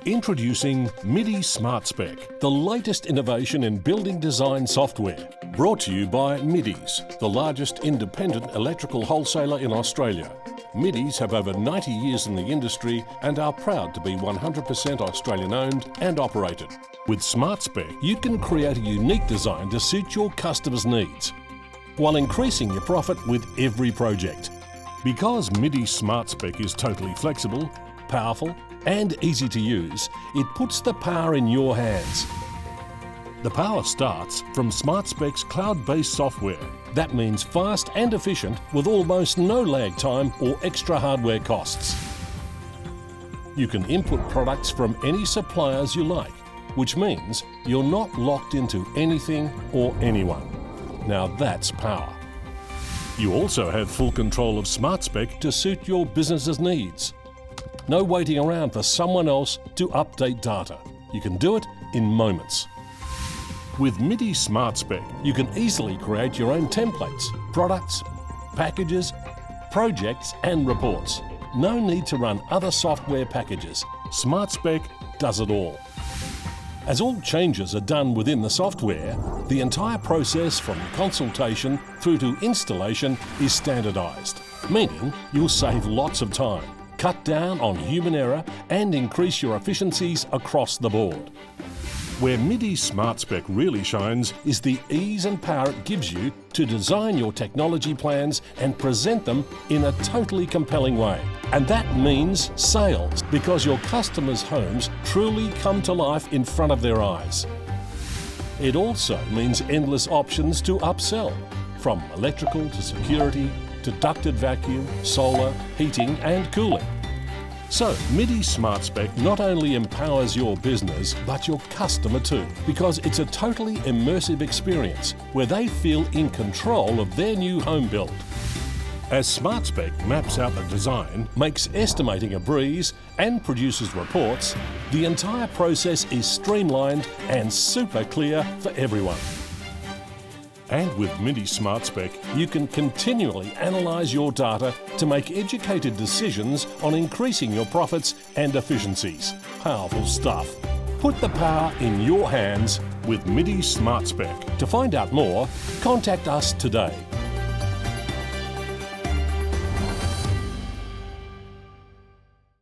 Introducing Middy SMARTspec, the latest innovation in building design software. Brought to you by Middy's, the largest independent electrical wholesaler in Australia. Middy's have over 90 years in the industry and are proud to be 100% Australian owned and operated. With SMARTspec, you can create a unique design to suit your customers' needs, while increasing your profit with every project. Because Middy SMARTspec is totally flexible, powerful and easy to use, it puts the power in your hands. The power starts from SMARTspec's cloud-based software. That means fast and efficient with almost no lag time or extra hardware costs. You can input products from any suppliers you like, which means you're not locked into anything or anyone. Now that's power. You also have full control of SMARTspec to suit your business's needs. No waiting around for someone else to update data. You can do it in moments. With Middy SMARTspec, you can easily create your own templates, products, packages, projects and reports. No need to run other software packages. SMARTspec does it all. As all changes are done within the software, the entire process from consultation through to installation is standardised, meaning you'll save lots of time, cut down on human error and increase your efficiencies across the board. Where Middy SMARTspec really shines is the ease and power it gives you to design your technology plans and present them in a totally compelling way. And that means sales, because your customers' homes truly come to life in front of their eyes. It also means endless options to upsell, from electrical to security to ducted vacuum, solar, heating and cooling. So, Middy SMARTspec not only empowers your business, but your customer too, because it's a totally immersive experience where they feel in control of their new home build. As SMARTspec maps out the design, makes estimating a breeze and produces reports, the entire process is streamlined and super clear for everyone. And with Middy SMARTspec, you can continually analyse your data to make educated decisions on increasing your profits and efficiencies. Powerful stuff. Put the power in your hands with Middy SMARTspec. To find out more, contact us today.